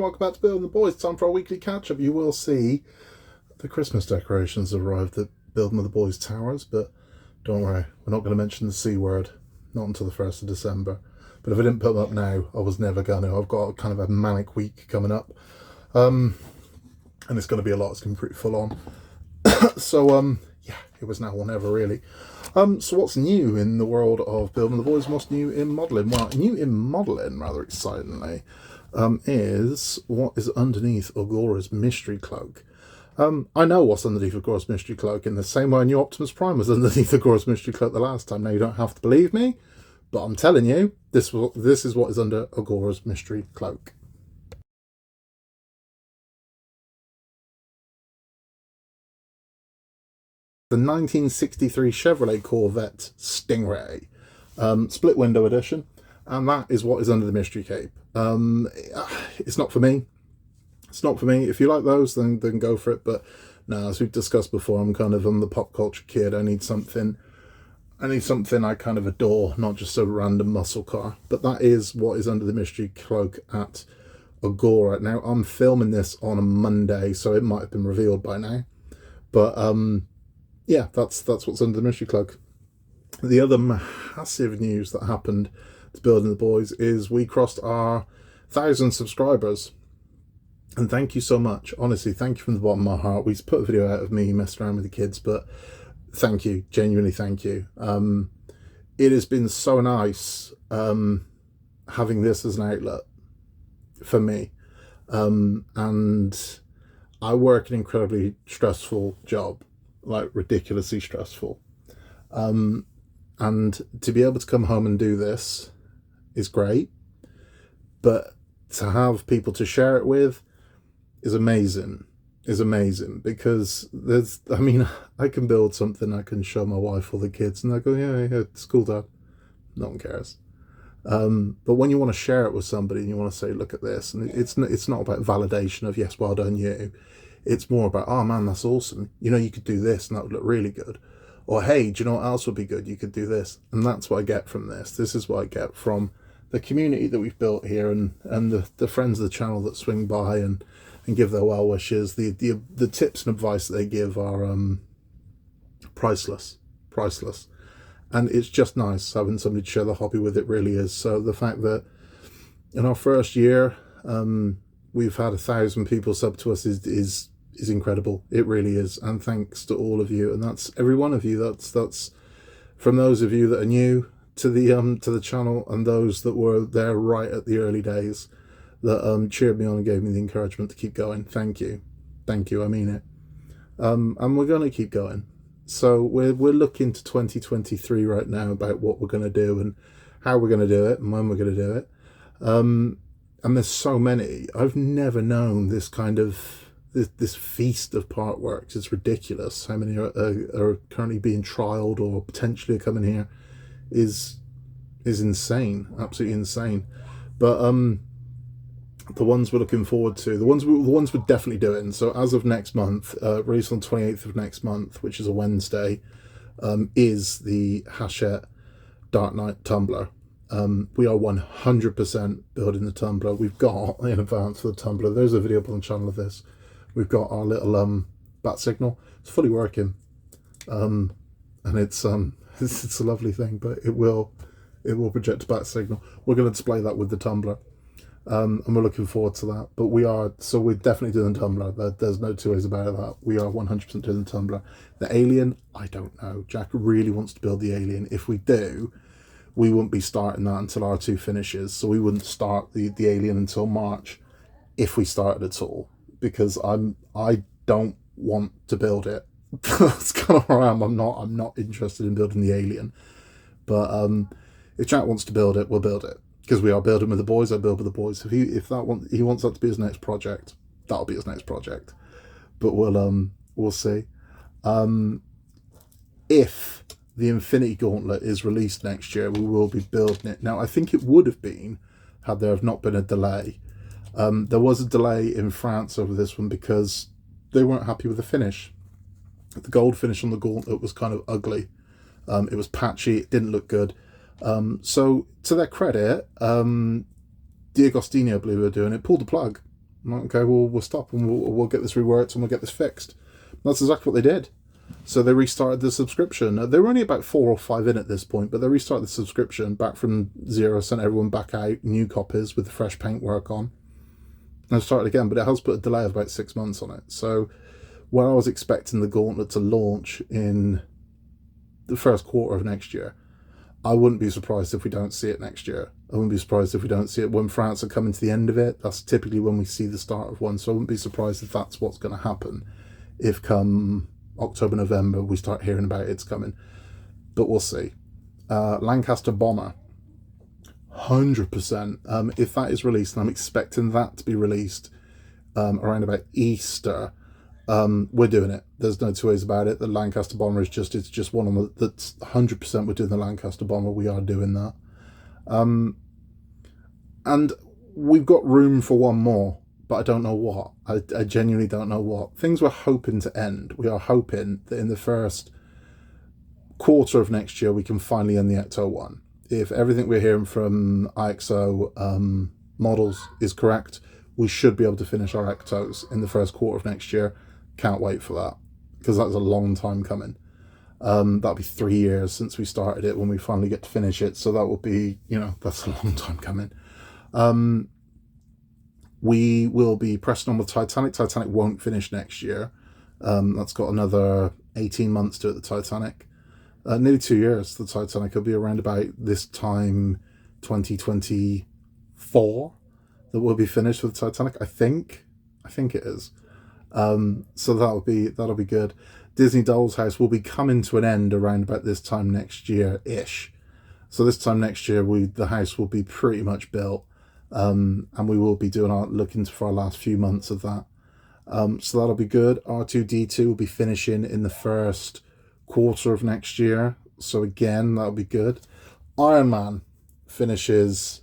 welcome back to Building the Boys. Time for our weekly catch-up. You will see the Christmas decorations arrived at Building with the Boys Towers, but don't worry, we're not going to mention the C word, not until the 1st of December. But if I didn't put them up now, I was never going to. I've got kind of a manic week coming up, and it's going to be a lot. It's going to be pretty full on. So, yeah, it was now or never, really. So what's new in the world of Building the Boys? What's new in modelling? Well, new in modelling, rather excitingly, is what is underneath Agora's mystery cloak. I know what's underneath Agora's mystery cloak in the same way I knew Optimus Prime was underneath Agora's mystery cloak the last time. Now, you don't have to believe me, but I'm telling you, this is what is under Agora's mystery cloak. The 1963 Chevrolet Corvette Stingray, split window edition, and that is what is under the mystery cape. It's not for me. It's not for me. If you like those, then go for it. But no, as we've discussed before, I'm the pop culture kid. I need something I kind of adore, not just a random muscle car. But that is what is under the mystery cloak at Agora. Now, I'm filming this on a Monday, so it might have been revealed by now. But yeah, that's what's under the mystery cloak. The other massive news that happened to Building the Boys is we crossed our 1,000 subscribers. And thank you so much. Honestly, thank you from the bottom of my heart. We put a video out of me messing around with the kids, but thank you. Genuinely thank you. It has been so nice having this as an outlet for me. And I work an incredibly stressful job, like ridiculously stressful. And to be able to come home and do this is great. But to have people to share it with is amazing, because I can build something, I can show my wife or the kids, and they go, yeah, it's cool, Dad. No one cares. But when you want to share it with somebody and you want to say, look at this, and it's not about validation of, yes, well done you. It's more about, oh man, that's awesome. You know, you could do this and that would look really good. Or, hey, do you know what else would be good? You could do this. And that's what I get from this. This is what I get from the community that we've built here, and the friends of the channel that swing by and give their well wishes. The tips and advice that they give are priceless. And it's just nice having somebody to share the hobby with. It really is. So the fact that in our first year we've had 1,000 people sub to us is incredible. It really is. And thanks to all of you, and that's every one of you. That's from those of you that are new to the channel, and those that were there right at the early days, that cheered me on and gave me the encouragement to keep going. Thank you, I mean it. And we're going to keep going. So we're looking to 2023 right now about what we're going to do and how we're going to do it and when we're going to do it. And there's so many. I've never known this kind of this feast of part works. It's ridiculous how many are currently being trialed or potentially are coming here. Is insane, absolutely insane. But the ones we're looking forward to, the ones we're definitely doing. So as of next month, release on 28th of next month, which is a Wednesday, is the Hachette Dark Knight tumbler. We are 100% building the tumbler. We've got in advance for the tumbler. There's a video up on the channel of this. We've got our little bat signal. It's fully working, and it's a lovely thing. But it will project a bat signal. We're going to display that with the tumbler. And we're looking forward to that. But we're definitely doing the tumbler. There's no two ways about that. We are 100% doing the tumbler. The alien, I don't know. Jack really wants to build the alien. If we do, we wouldn't be starting that until R2 finishes. So we wouldn't start the alien until March, if we started at all. Because I don't want to build it. That's kind of where I am. I'm not interested in building the alien. But if Jack wants to build it, we'll build it. Because we are building with the boys, I build with the boys. If he wants that to be his next project, that'll be his next project. But we'll see. If the Infinity Gauntlet is released next year, we will be building it. Now, I think it would have been had there have not been a delay. There was a delay in France over this one because they weren't happy with the finish. The gold finish on the Gauntlet was kind of ugly. It was patchy. It didn't look good. So to their credit, D'Agostino, I believe, were doing it, pulled the plug. I'm like, okay, well, we'll stop and we'll get this reworked and we'll get this fixed. That's exactly what they did. So they restarted the subscription. They were only about 4 or 5 in at this point, but they restarted the subscription back from zero, sent everyone back out, new copies with the fresh paintwork on. And started again, but it has put a delay of about 6 months on it. So where I was expecting the Gauntlet to launch in the first quarter of next year, I wouldn't be surprised if we don't see it next year. I wouldn't be surprised if we don't see it when France are coming to the end of it. That's typically when we see the start of one. So I wouldn't be surprised if that's what's going to happen. If come October, November, we start hearing about it's coming. But we'll see. Lancaster Bomber. 100%. If that is released, and I'm expecting that to be released around about Easter, we're doing it. There's no two ways about it. The Lancaster Bomber is just, it's just one of the, that's 100% we're doing the Lancaster Bomber. We are doing that. And we've got room for one more, but I don't know what. I genuinely don't know what. Things we're hoping to end. We are hoping that in the first quarter of next year, we can finally end the Ecto one. If everything we're hearing from IXO models is correct, we should be able to finish our Ectos in the first quarter of next year. Can't wait for that, because that's a long time coming. That'll be 3 years since we started it when we finally get to finish it. So that will be, you know, that's a long time coming. We will be pressing on with Titanic. Titanic won't finish next year. That's got another 18 months to it, the Titanic. Nearly 2 years, the Titanic. Will be around about this time, 2024, that we'll be finished with the Titanic. I think it is. So that'll be good. Disney Doll's House will be coming to an end around about this time next year-ish. So this time next year, the house will be pretty much built. And we will be looking for our last few months of that. So that'll be good. R2-D2 will be finishing in the first quarter of next year. So again, that'll be good. Iron Man finishes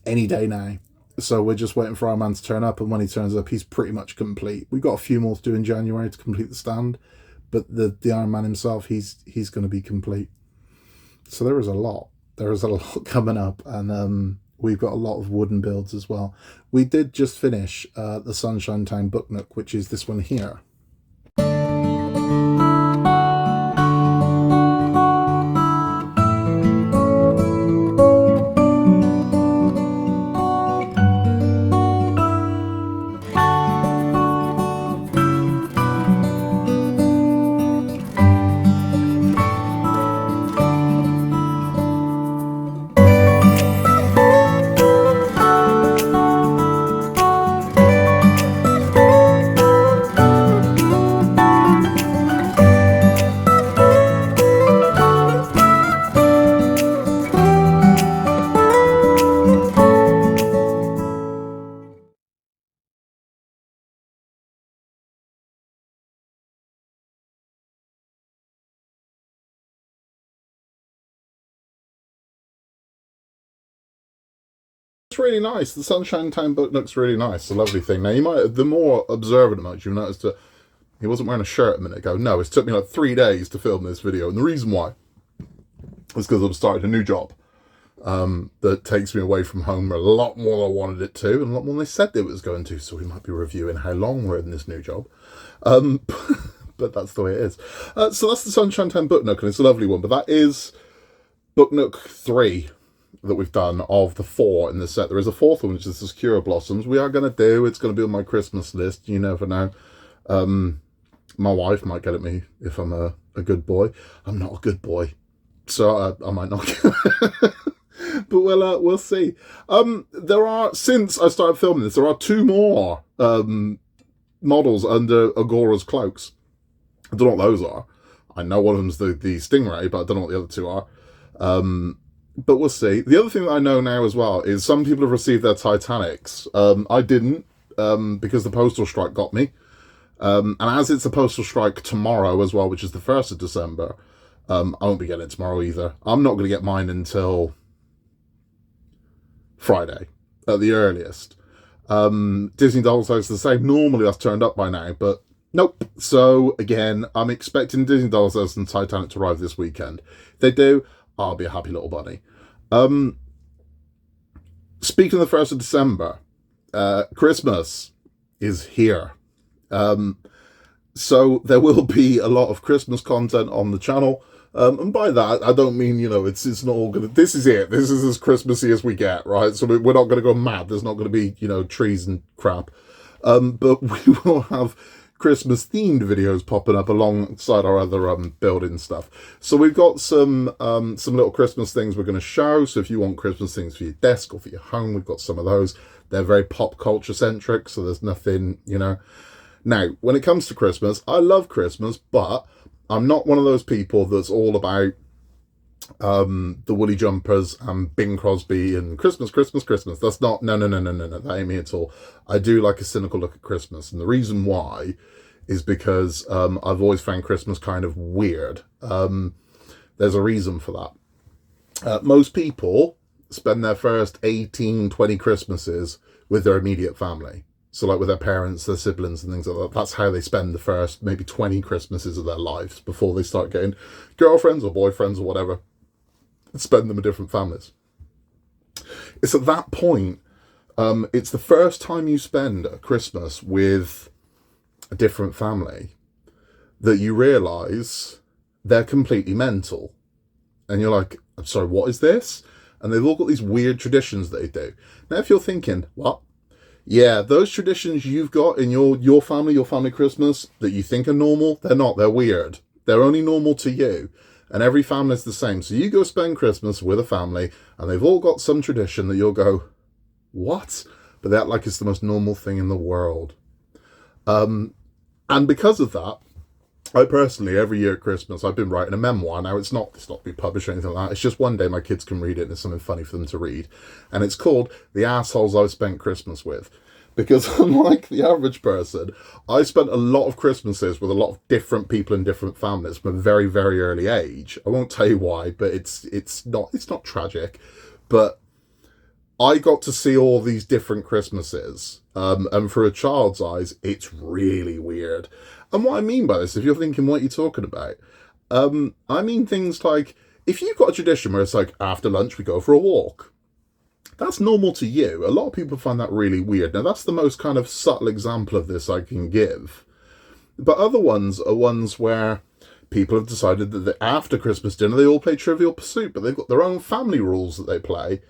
any day now. So we're just waiting for Iron Man to turn up, and when he turns up, he's pretty much complete. We've got a few more to do in January to complete the stand, but the Iron Man himself, he's going to be complete. So there is a lot. There is a lot coming up, and we've got a lot of wooden builds as well. We did just finish the Sunshine Town Book Nook, which is this one here. It's really nice. The Sunshine Town book looks really nice. It's a lovely thing. Now, the more observant amongst you noticed that he wasn't wearing a shirt a minute ago. No, it took me like 3 days to film this video. And the reason why is because I've started a new job that takes me away from home a lot more than I wanted it to, and a lot more than they said it was going to. So we might be reviewing how long we're in this new job. But that's the way it is. So that's the Sunshine Town Book Nook, and it's a lovely one. But that is Book Nook 3 that we've done of the 4 in the set. There is a 4th one, which is the Secure Blossoms. It's going to be on my Christmas list. You never know. My wife might get at me if I'm a good boy. I'm not a good boy, so I might not. But we'll see. Since I started filming this, there are 2 more models under Agora's cloaks. I don't know what those are. I know one of them's the Stingray, but I don't know what the other 2 are. But we'll see. The other thing that I know now as well is some people have received their Titanics. I didn't, because the postal strike got me. And as it's a postal strike tomorrow as well, which is the 1st of December, I won't be getting it tomorrow either. I'm not going to get mine until Friday at the earliest. Disney Doll's House is the same. Normally that's turned up by now, but nope. So again, I'm expecting Disney Doll's House and Titanic to arrive this weekend. If they do, I'll be a happy little bunny. Speaking of the 1st of December, Christmas is here. So there will be a lot of Christmas content on the channel. And by that, I don't mean, it's not all gonna, this is it. This is as Christmassy as we get, right? So we're not going to go mad. There's not going to be, trees and crap. But we will have Christmas themed videos popping up alongside our other building stuff. So we've got some little Christmas things we're going to show. So if you want Christmas things for your desk or for your home, we've got some of those. They're very pop culture centric, so there's nothing, Now, when it comes to Christmas, I love Christmas, but I'm not one of those people that's all about the woolly jumpers and Bing Crosby and Christmas. That's not, no, that ain't me at all. I do like a cynical look at Christmas, and the reason why is because I've always found Christmas kind of weird. There's a reason for that. Most people spend their first 18, 20 Christmases with their immediate family. So like with their parents, their siblings and things like that. That's how they spend the first maybe 20 Christmases of their lives before they start getting girlfriends or boyfriends or whatever and spend them with different families. It's at that point, it's the first time you spend a Christmas with a different family that you realise they're completely mental. And you're like, I'm sorry, what is this? And they've all got these weird traditions that they do. Now, if you're thinking, what? Yeah, those traditions you've got in your family Christmas that you think are normal, they're not, they're weird. They're only normal to you. And every family's the same. So you go spend Christmas with a family and they've all got some tradition that you'll go, what? But they act like it's the most normal thing in the world. And because of that, I personally, every year at Christmas, I've been writing a memoir. Now, it's not to be published or anything like that. It's just one day my kids can read it and it's something funny for them to read. And it's called The Assholes I Spent Christmas With. Because unlike the average person, I spent a lot of Christmases with a lot of different people in different families from a very, very early age. I won't tell you why, but it's not tragic. But I got to see all these different Christmases. And for a child's eyes, it's really weird. And what I mean by this, if you're thinking what you're talking about, I mean things like, if you've got a tradition where it's like, after lunch we go for a walk, that's normal to you. A lot of people find that really weird. Now, that's the most kind of subtle example of this I can give. But other ones are ones where people have decided that after Christmas dinner, they all play Trivial Pursuit, but they've got their own family rules that they play,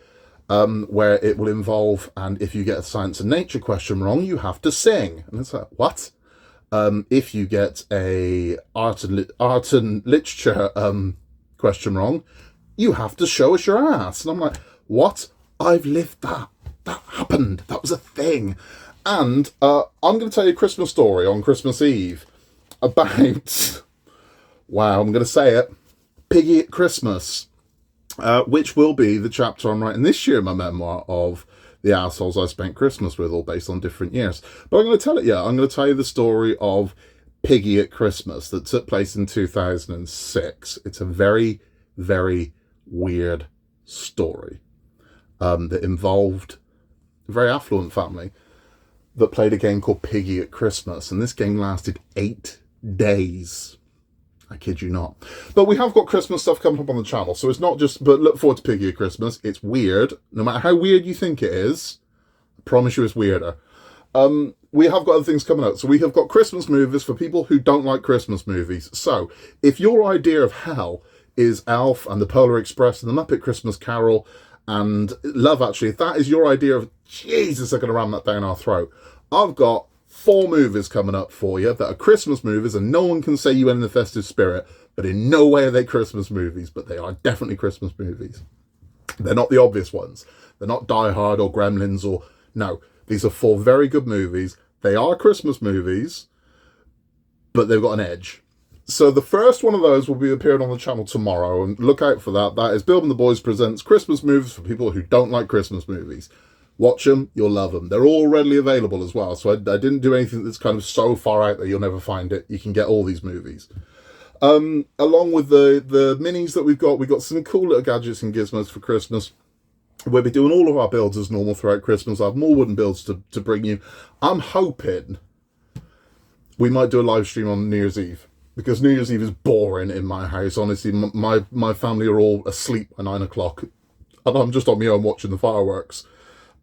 where it will involve, and if you get a science and nature question wrong, you have to sing. And it's like, what? If you get a art and literature question wrong, you have to show us your ass. And I'm like, what? I've lived that. That happened. That was a thing. And I'm going to tell you a Christmas story on Christmas Eve about, wow, I'm going to say it, Piggy at Christmas, which will be the chapter I'm writing this year in my memoir of the assholes I spent Christmas with, all based on different years. But I'm going to tell it, I'm going to tell you the story of Piggy at Christmas that took place in 2006. It's a very, very weird story that involved a very affluent family that played a game called Piggy at Christmas. And this game lasted 8 days. I kid you not. But we have got Christmas stuff coming up on the channel. So it's not just, but look forward to Piggy at Christmas. It's weird. No matter how weird you think it is, I promise you it's weirder. We have got other things coming out. So we have got Christmas movies for people who don't like Christmas movies. So if your idea of hell is Elf and the Polar Express and the Muppet Christmas Carol and Love Actually, if that is your idea of, Jesus, they're going to ram that down our throat, I've got 4 movies coming up for you that are Christmas movies, and no one can say you in the festive spirit, but in no way are they Christmas movies, but they are definitely Christmas movies. They're not the obvious ones. They're not Die Hard or Gremlins or, no, these are 4 very good movies. They are Christmas movies, but they've got an edge. So the first one of those will be appearing on the channel tomorrow, and look out for that. That is Bill and the Boys presents Christmas movies for people who don't like Christmas movies. Watch them, you'll love them. They're all readily available as well, so I didn't do anything that's kind of so far out that you'll never find it. You can get all these movies. Along with the minis that we've got some cool little gadgets and gizmos for Christmas. We'll be doing all of our builds as normal throughout Christmas. I have more wooden builds to bring you. I'm hoping we might do a live stream on New Year's Eve, because New Year's Eve is boring in my house. Honestly, my family are all asleep by 9 o'clock, and I'm just on my own watching the fireworks.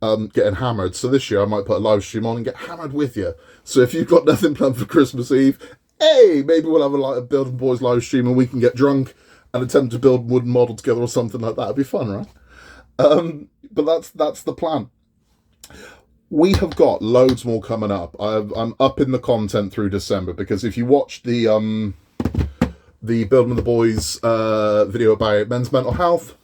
getting hammered. So this year I might put a live stream on and get hammered with you. So if you've got nothing planned for Christmas Eve, hey, maybe we'll have a Building Boys live stream and we can get drunk and attempt to build a wooden model together or something like that. It'd be fun, right? But that's the plan. We have got loads more coming up. I'm up in the content through December, because if you watch the Building with the Boys video about men's mental health,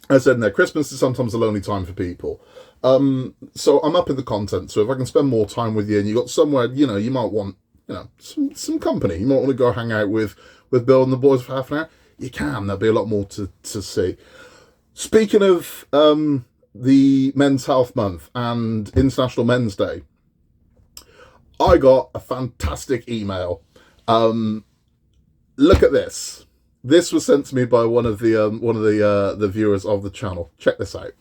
as I said in there, Christmas is sometimes a lonely time for people. So I'm up in the content. So if I can spend more time with you, and you got somewhere, you might want, some company. You might want to go hang out with Building the Boys for half an hour. You can. There'll be a lot more to see. Speaking of the Men's Health Month and International Men's Day, I got a fantastic email. Look at this. This was sent to me by one of the viewers of the channel. Check this out.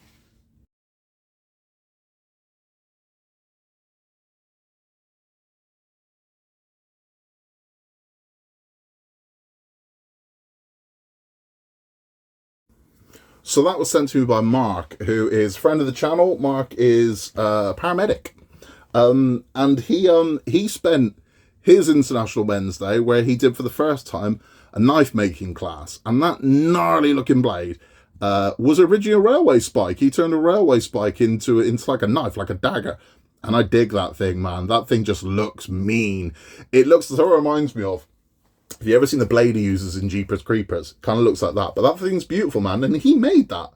So that was sent to me by Mark, who is a friend of the channel. Mark is a paramedic. And he spent his International Men's Day, where he did for the first time a knife making class. And that gnarly looking blade was originally a railway spike. He turned a railway spike into like a knife, like a dagger. And I dig that thing, man. That thing just looks mean. It looks, so it reminds me of, have you ever seen the blade he uses in Jeepers Creepers? Kind of looks like that. But that thing's beautiful, man. And he made that.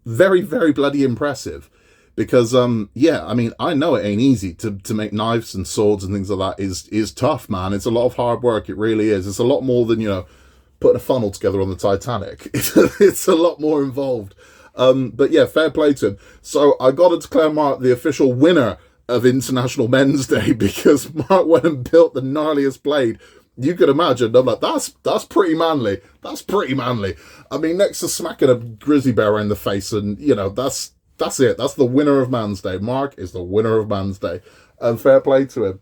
Very, very bloody impressive. Because, yeah, I mean, I know it ain't easy to make knives and swords and things like that is tough, man. It's a lot of hard work. It really is. It's a lot more than, putting a funnel together on the Titanic. It's a lot more involved. But yeah, fair play to him. So I got to declare Mark the official winner of International Men's Day, because Mark went and built the gnarliest blade you could imagine. I'm like, that's pretty manly. That's pretty manly. I mean, next to smacking a grizzly bear in the face, and that's it. That's the winner of Man's Day. Mark is the winner of Man's Day, and fair play to him.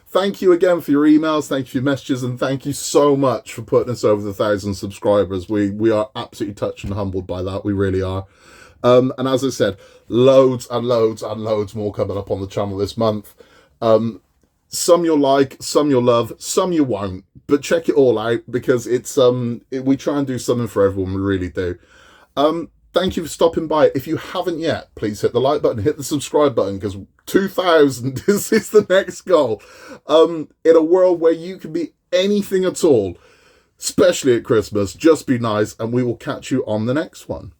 Thank you again for your emails. Thank you for your messages, and thank you so much for putting us over the 1,000 subscribers. We are absolutely touched and humbled by that. We really are. And as I said, loads and loads and loads more coming up on the channel this month. Some you'll like, some you'll love, some you won't. But check it all out, because it's we try and do something for everyone. We really do. Thank you for stopping by. If you haven't yet, please hit the like button, hit the subscribe button, because 2,000 is the next goal. In a world where you can be anything at all, especially at Christmas, just be nice, and we will catch you on the next one.